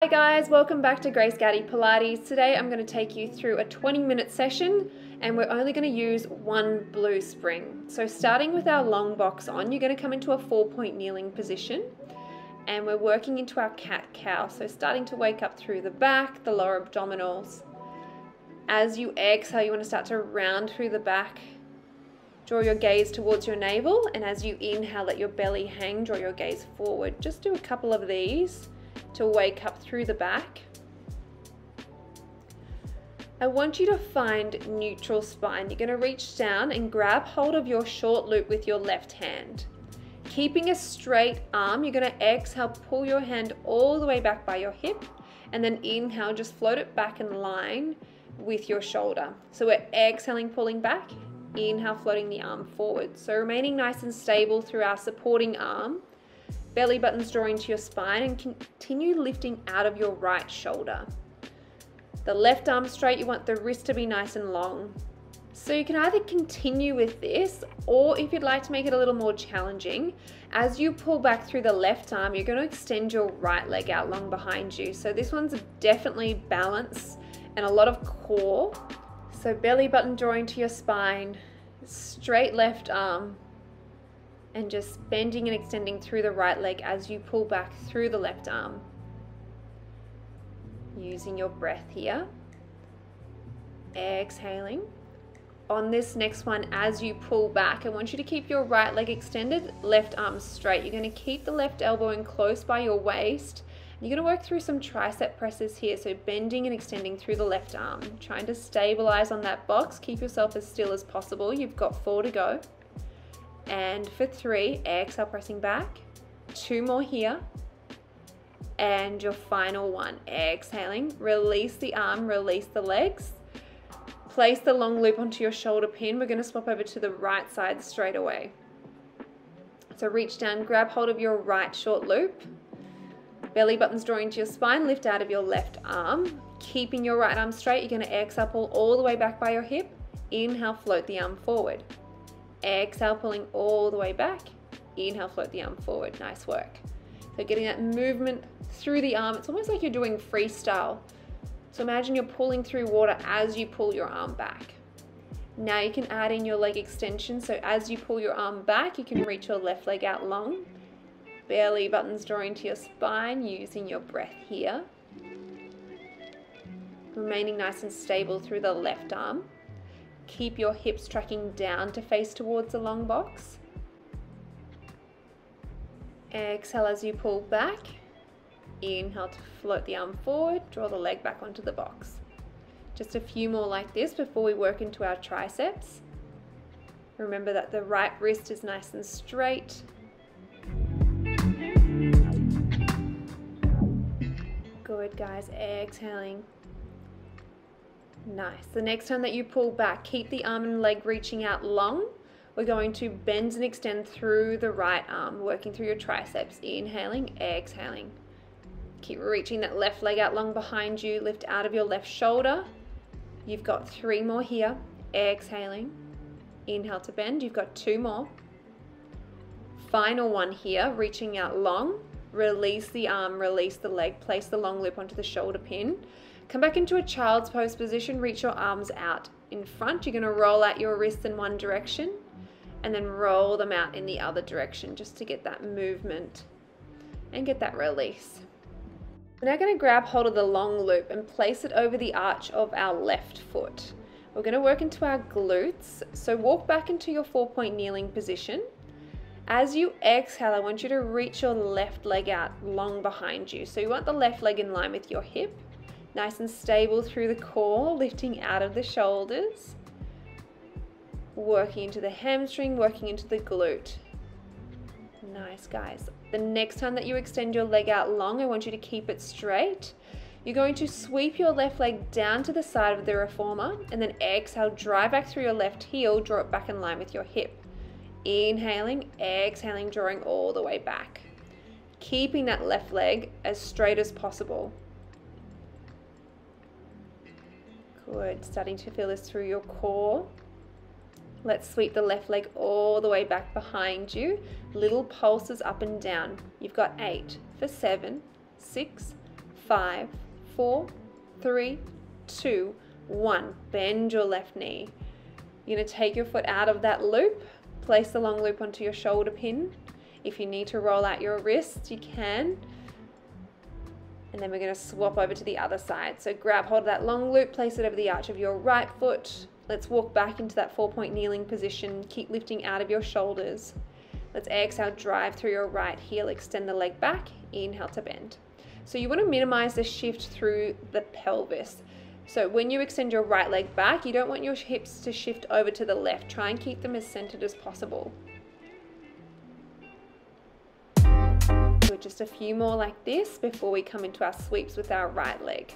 Hi guys, welcome back to Grace Gowdy Pilates. Today I'm going to take you through a 20-minute session and we're only going to use one blue spring. So starting with our long box on, you're going to come into a 4-point kneeling position and we're working into our cat-cow. So starting to wake up through the back, the lower abdominals. As you exhale, you want to start to round through the back. Draw your gaze towards your navel, and as you inhale, let your belly hang, draw your gaze forward. Just do a couple of these to wake up through the back. I want you to find neutral spine. You're going to reach down and grab hold of your short loop with your left hand. Keeping a straight arm, you're going to exhale, pull your hand all the way back by your hip, and then inhale, just float it back in line with your shoulder. So we're exhaling, pulling back, inhale, floating the arm forward. So remaining nice and stable through our supporting arm. Belly buttons drawing to your spine and continue lifting out of your right shoulder. The left arm straight, you want the wrist to be nice and long. So you can either continue with this, or if you'd like to make it a little more challenging, as you pull back through the left arm, you're going to extend your right leg out long behind you. So this one's definitely balance and a lot of core. So belly button drawing to your spine, straight left arm, and just bending and extending through the right leg as you pull back through the left arm. Using your breath here. Exhaling. On this next one, as you pull back, I want you to keep your right leg extended, left arm straight. You're going to keep the left elbow in close by your waist. You're going to work through some tricep presses here, so bending and extending through the left arm. Trying to stabilize on that box. Keep yourself as still as possible. You've got 4 to go. And for 3, exhale, pressing back. 2 more here. And your final one, exhaling. Release the arm, release the legs. Place the long loop onto your shoulder pin. We're going to swap over to the right side straight away. So reach down, grab hold of your right short loop. Belly buttons drawing to your spine, lift out of your left arm. Keeping your right arm straight, you're going to exhale, pull all the way back by your hip. Inhale, float the arm forward. Exhale, pulling all the way back. Inhale, float the arm forward. Nice work. So getting that movement through the arm. It's almost like you're doing freestyle. So imagine you're pulling through water as you pull your arm back. Now you can add in your leg extension. So as you pull your arm back, you can reach your left leg out long. Belly buttons drawing to your spine, using your breath here. Remaining nice and stable through the left arm. Keep your hips tracking down to face towards the long box. Exhale as you pull back. Inhale to float the arm forward, draw the leg back onto the box. Just a few more like this before we work into our triceps. Remember that the right wrist is nice and straight. Good guys, exhaling. Nice. The next time that you pull back, keep the arm and leg reaching out long. We're going to bend and extend through the right arm, working through your triceps. Inhaling, exhaling. Keep reaching that left leg out long behind you. Lift out of your left shoulder. You've got 3 more here. Exhaling. Inhale to bend. You've got 2 more. Final one here, reaching out long. Release the arm, release the leg. Place the long loop onto the shoulder pin. Come back into a child's pose position, reach your arms out in front. You're going to roll out your wrists in one direction and then roll them out in the other direction just to get that movement and get that release. We're now going to grab hold of the long loop and place it over the arch of our left foot. We're going to work into our glutes. So walk back into your 4-point kneeling position. As you exhale, I want you to reach your left leg out long behind you. So you want the left leg in line with your hip. Nice and stable through the core, lifting out of the shoulders. Working into the hamstring, working into the glute. Nice, guys. The next time that you extend your leg out long, I want you to keep it straight. You're going to sweep your left leg down to the side of the reformer and then exhale, drive back through your left heel, draw it back in line with your hip. Inhaling, exhaling, drawing all the way back. Keeping that left leg as straight as possible. Good, starting to feel this through your core. Let's sweep the left leg all the way back behind you. Little pulses up and down. You've got 8 for 7, 6, 5, 4, 3, 2, 1. Bend your left knee. You're going to take your foot out of that loop, place the long loop onto your shoulder pin. If you need to roll out your wrists, you can. And then we're going to swap over to the other side. So grab hold of that long loop, place it over the arch of your right foot. Let's walk back into that 4-point kneeling position. Keep lifting out of your shoulders. Let's exhale, drive through your right heel, extend the leg back, inhale to bend. So you want to minimize the shift through the pelvis. So when you extend your right leg back, you don't want your hips to shift over to the left. Try and keep them as centered as possible. Do just a few more like this before we come into our sweeps with our right leg.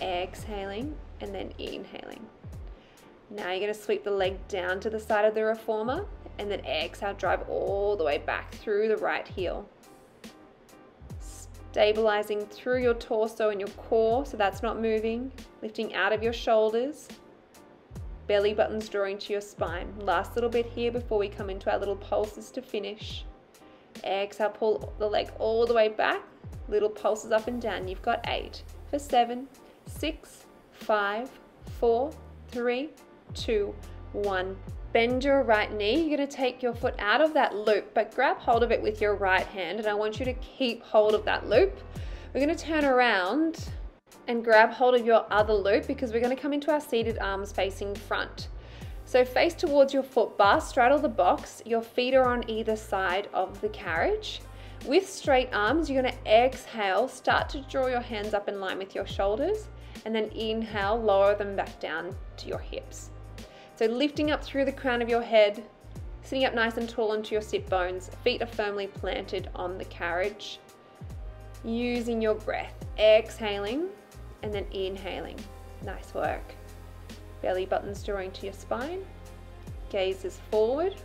Exhaling and then inhaling. Now you're going to sweep the leg down to the side of the reformer and then exhale, drive all the way back through the right heel. Stabilizing through your torso and your core so that's not moving. Lifting out of your shoulders. Belly buttons drawing to your spine. Last little bit here before we come into our little pulses to finish. Exhale, pull the leg all the way back. Little pulses up and down. You've got 8 for 7, 6, 5, 4, 3, 2, 1. Bend your right knee. You're going to take your foot out of that loop, but grab hold of it with your right hand, and I want you to keep hold of that loop. We're going to turn around and grab hold of your other loop because we're going to come into our seated arms facing front. So face towards your foot bar, straddle the box. Your feet are on either side of the carriage. With straight arms, you're going to exhale, start to draw your hands up in line with your shoulders, and then inhale, lower them back down to your hips. So lifting up through the crown of your head, sitting up nice and tall onto your sit bones, feet are firmly planted on the carriage. Using your breath, exhaling and then inhaling. Nice work. Belly buttons drawing to your spine, gaze is forward.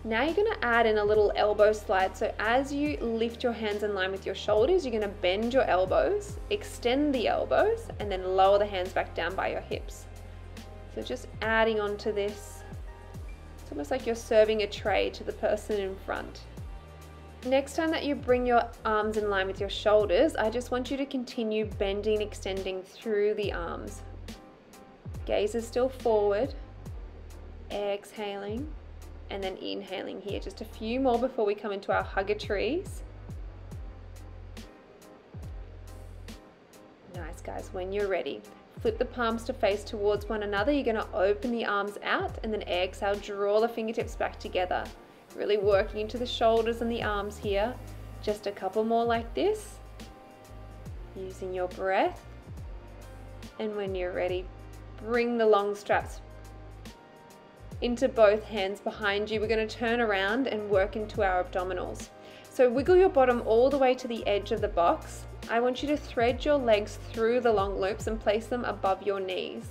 Now you're going to add in a little elbow slide. So as you lift your hands in line with your shoulders, you're going to bend your elbows, extend the elbows, and then lower the hands back down by your hips. So just adding on to this. It's almost like you're serving a tray to the person in front. Next time that you bring your arms in line with your shoulders, I just want you to continue bending, extending through the arms. Gaze is still forward, exhaling, and then inhaling here. Just a few more before we come into our hugger trees. Nice guys, when you're ready, flip the palms to face towards one another. You're gonna open the arms out and then exhale, draw the fingertips back together. Really working into the shoulders and the arms here. Just a couple more like this. Using your breath. And when you're ready, bring the long straps into both hands behind you. We're going to turn around and work into our abdominals. So wiggle your bottom all the way to the edge of the box. I want you to thread your legs through the long loops and place them above your knees.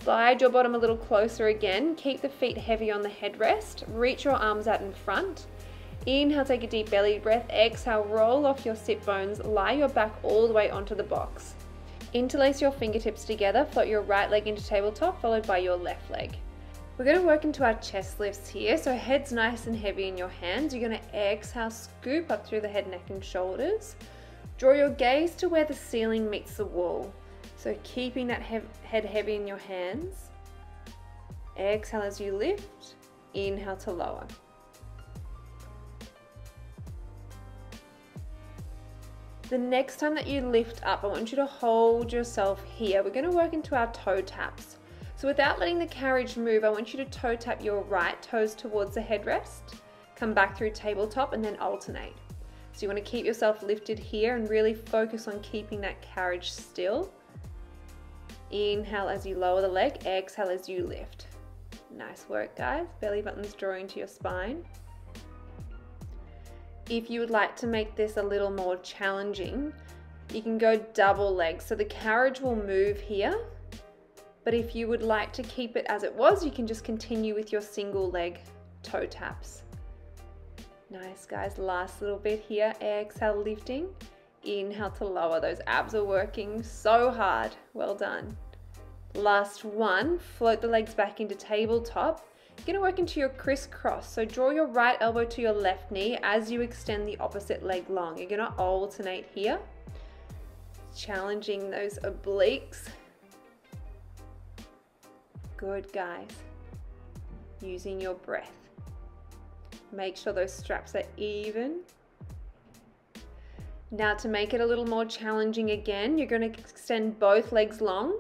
Slide your bottom a little closer again. Keep the feet heavy on the headrest. Reach your arms out in front. Inhale, take a deep belly breath. Exhale, roll off your sit bones. Lie your back all the way onto the box. Interlace your fingertips together. Float your right leg into tabletop, followed by your left leg. We're going to work into our chest lifts here. So head's nice and heavy in your hands. You're going to exhale, scoop up through the head, neck and shoulders. Draw your gaze to where the ceiling meets the wall. So keeping that head heavy in your hands. Exhale as you lift. Inhale to lower. The next time that you lift up, I want you to hold yourself here. We're going to work into our toe taps. So without letting the carriage move, I want you to toe tap your right toes towards the headrest, come back through tabletop and then alternate. So you want to keep yourself lifted here and really focus on keeping that carriage still. Inhale as you lower the leg, exhale as you lift. Nice work guys, belly buttons drawing to your spine. If you would like to make this a little more challenging, you can go double legs. So the carriage will move here. But if you would like to keep it as it was, you can just continue with your single leg toe taps. Nice guys, last little bit here. Exhale, lifting. Inhale to lower. Those abs are working so hard. Well done. Last one, float the legs back into tabletop. You're going to work into your crisscross. So draw your right elbow to your left knee as you extend the opposite leg long. You're going to alternate here, challenging those obliques. Good, guys. Using your breath. Make sure those straps are even. Now to make it a little more challenging again, you're going to extend both legs long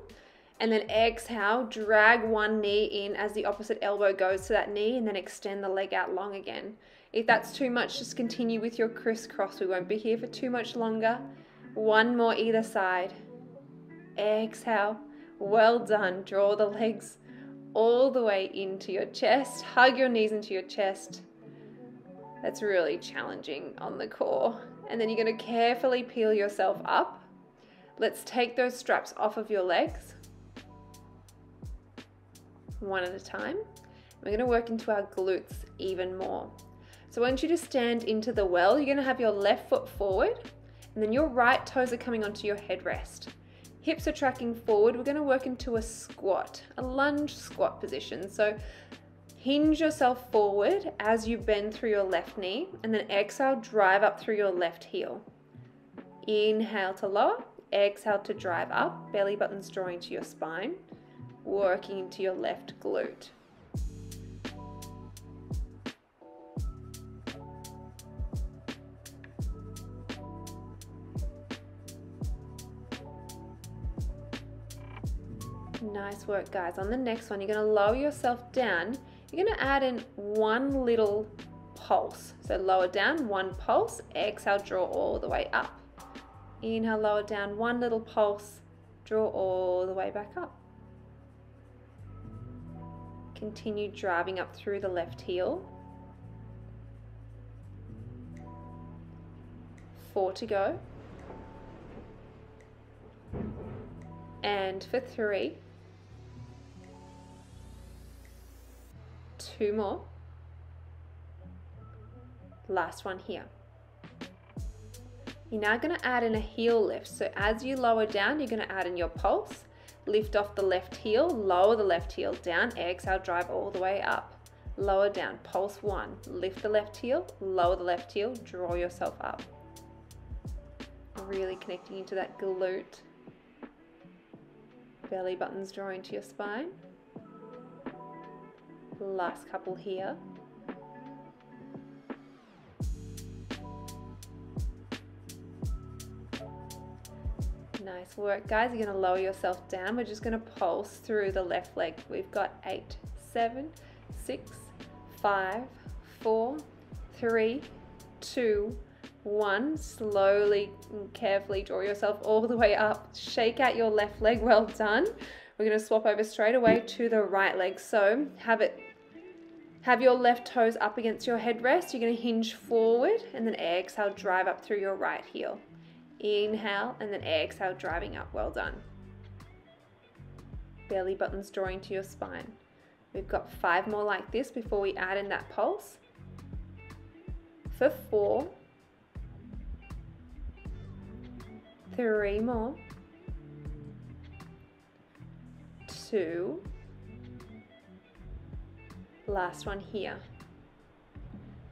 and then exhale, drag one knee in as the opposite elbow goes to that knee and then extend the leg out long again. If that's too much, just continue with your crisscross. We won't be here for too much longer. One more either side. Exhale. Well done. Draw the legs all the way into your chest. Hug your knees into your chest. That's really challenging on the core. And then you're going to carefully peel yourself up. Let's take those straps off of your legs. One at a time. We're going to work into our glutes even more. So I want you to stand into the well. You're going to have your left foot forward and then your right toes are coming onto your headrest. Hips are tracking forward. We're going to work into a squat, a lunge squat position. So hinge yourself forward as you bend through your left knee and then exhale, drive up through your left heel. Inhale to lower, exhale to drive up, belly buttons drawing to your spine, working into your left glute. Nice work, guys. On the next one, you're going to lower yourself down. You're going to add in one little pulse. So lower down, one pulse, exhale, draw all the way up. Inhale, lower down, one little pulse, draw all the way back up. Continue driving up through the left heel. 4 to go. And for 3. 2 more. Last one here. You're now going to add in a heel lift. So as you lower down, you're going to add in your pulse. Lift off the left heel, lower the left heel down, exhale, drive all the way up. Lower down, pulse 1. Lift the left heel, lower the left heel, draw yourself up. Really connecting into that glute. Belly buttons drawing to your spine. Last couple here. Nice work, guys. You're going to lower yourself down. We're just going to pulse through the left leg. We've got 8, 7, 6, 5, 4, 3, 2, 1. Slowly and carefully draw yourself all the way up. Shake out your left leg. Well done. We're going to swap over straight away to the right leg. So have your left toes up against your headrest. You're going to hinge forward and then exhale, drive up through your right heel. Inhale and then exhale, driving up. Well done. Belly buttons drawing to your spine. We've got 5 more like this before we add in that pulse. For 4. 3 more. 2. Last one here.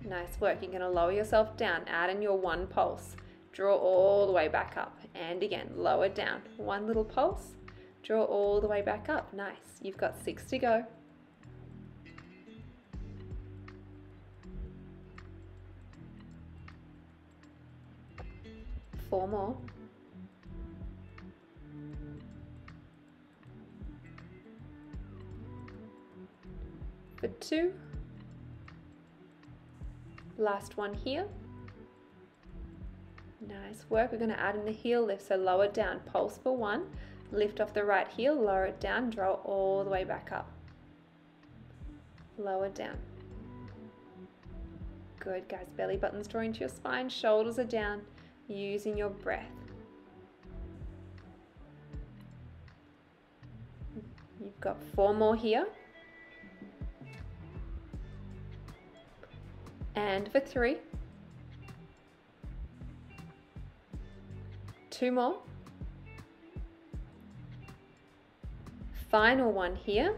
Nice work. You're going to lower yourself down. Add in your 1 pulse. Draw all the way back up. And again, lower down. 1 little pulse. Draw all the way back up. Nice. You've got 6 to go. Four more. For 2. Last one here. Nice work. We're going to add in the heel lift. So lower down, pulse for 1. Lift off the right heel, lower it down, draw all the way back up. Lower down. Good, guys. Belly buttons drawing to your spine, shoulders are down, using your breath. You've got 4 more here. And for 3. 2 more. Final one here.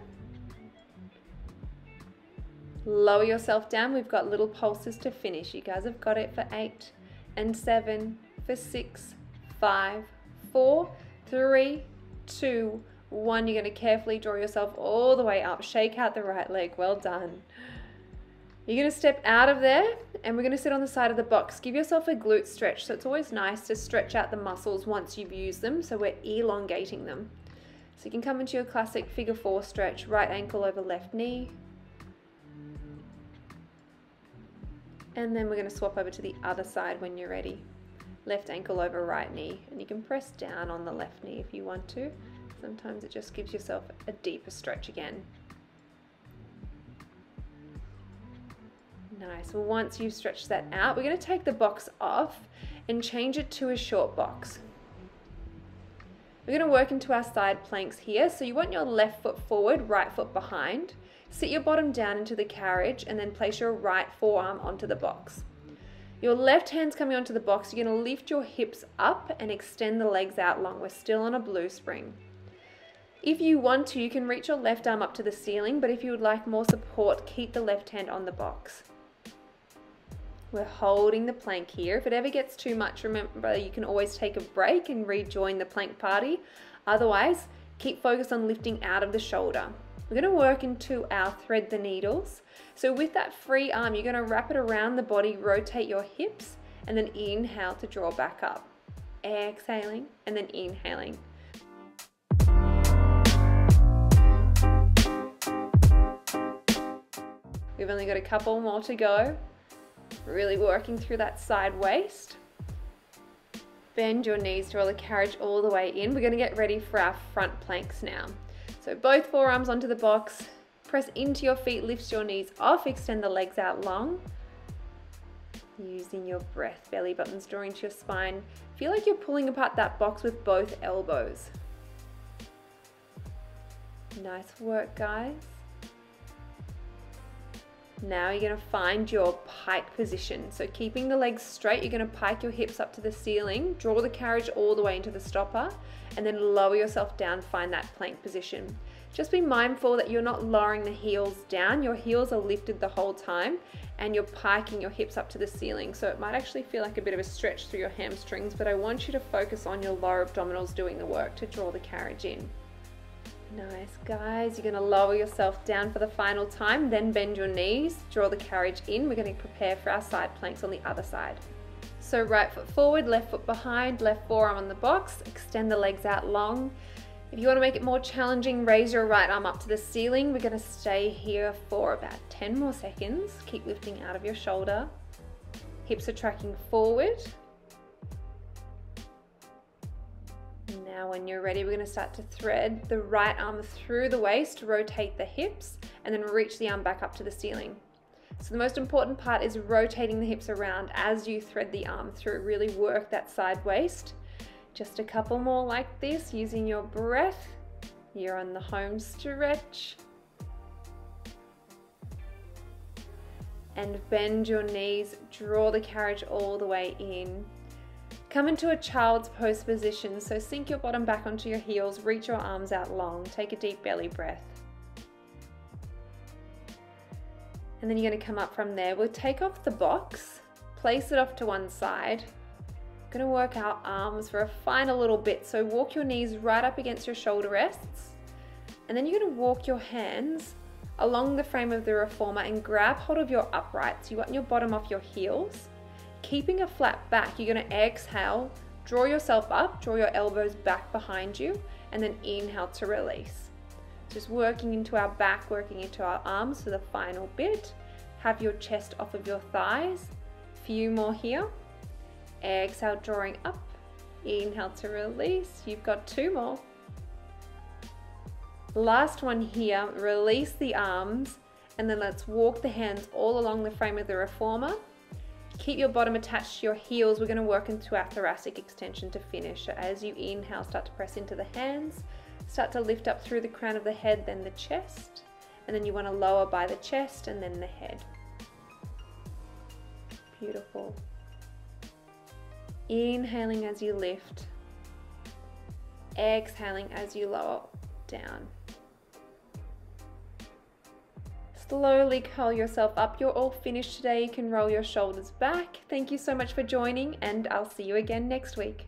Lower yourself down. We've got little pulses to finish. You guys have got it for 8 and 7, for 6, 5, 4, 3, 2, 1. You're going to carefully draw yourself all the way up. Shake out the right leg. Well done. You're going to step out of there and we're going to sit on the side of the box. Give yourself a glute stretch. So it's always nice to stretch out the muscles once you've used them. So we're elongating them. So you can come into your classic figure 4 stretch, right ankle over left knee. And then we're going to swap over to the other side when you're ready. Left ankle over right knee. And you can press down on the left knee if you want to. Sometimes it just gives yourself a deeper stretch again. Nice. Well, once you've stretched that out, we're going to take the box off and change it to a short box. We're going to work into our side planks here. So you want your left foot forward, right foot behind. Sit your bottom down into the carriage and then place your right forearm onto the box. Your left hand's coming onto the box. You're going to lift your hips up and extend the legs out long. We're still on a blue spring. If you want to, you can reach your left arm up to the ceiling, but if you would like more support, keep the left hand on the box. We're holding the plank here. If it ever gets too much, remember you can always take a break and rejoin the plank party. Otherwise, keep focused on lifting out of the shoulder. We're going to work into our thread the needles. So with that free arm, you're going to wrap it around the body, rotate your hips, and then inhale to draw back up. Exhaling, and then inhaling. We've only got a couple more to go. Really working through that side waist. Bend your knees, draw the carriage all the way in. We're going to get ready for our front planks now. So both forearms onto the box, press into your feet, lift your knees off, extend the legs out long. Using your breath, belly buttons drawing to your spine. Feel like you're pulling apart that box with both elbows. Nice work, guys. Now you're going to find your pike position. So keeping the legs straight, you're going to pike your hips up to the ceiling, draw the carriage all the way into the stopper, and then lower yourself down, find that plank position. Just be mindful that you're not lowering the heels down. Your heels are lifted the whole time and you're piking your hips up to the ceiling. So it might actually feel like a bit of a stretch through your hamstrings, but I want you to focus on your lower abdominals doing the work to draw the carriage in. Nice, guys. You're going to lower yourself down for the final time, then bend your knees, draw the carriage in. We're going to prepare for our side planks on the other side. So right foot forward, left foot behind, left forearm on the box, extend the legs out long. If you want to make it more challenging, raise your right arm up to the ceiling. We're going to stay here for about 10 more seconds. Keep lifting out of your shoulder. Hips are tracking forward. Now when you're ready, we're going to start to thread the right arm through the waist, rotate the hips, and then reach the arm back up to the ceiling. So the most important part is rotating the hips around as you thread the arm through. Really work that side waist. Just a couple more like this, using your breath. You're on the home stretch. And bend your knees, draw the carriage all the way in. Come into a child's pose position, so sink your bottom back onto your heels, reach your arms out long, take a deep belly breath. And then you're going to come up from there. We'll take off the box, place it off to one side. We're going to work our arms for a final little bit, so walk your knees right up against your shoulder rests, and then you're going to walk your hands along the frame of the reformer and grab hold of your uprights. You want your bottom off your heels. Keeping a flat back, you're going to exhale, draw yourself up, draw your elbows back behind you, and then inhale to release. Just working into our back, working into our arms for the final bit. Have your chest off of your thighs. Few more here. Exhale, drawing up. Inhale to release. You've got 2 more. Last one here. Release the arms, and then let's walk the hands all along the frame of the reformer. Keep your bottom attached to your heels. We're going to work into our thoracic extension to finish. So as you inhale, start to press into the hands. Start to lift up through the crown of the head, then the chest. And then you want to lower by the chest and then the head. Beautiful. Inhaling as you lift. Exhaling as you lower down. Slowly curl yourself up. You're all finished today. You can roll your shoulders back. Thank you so much for joining, and I'll see you again next week.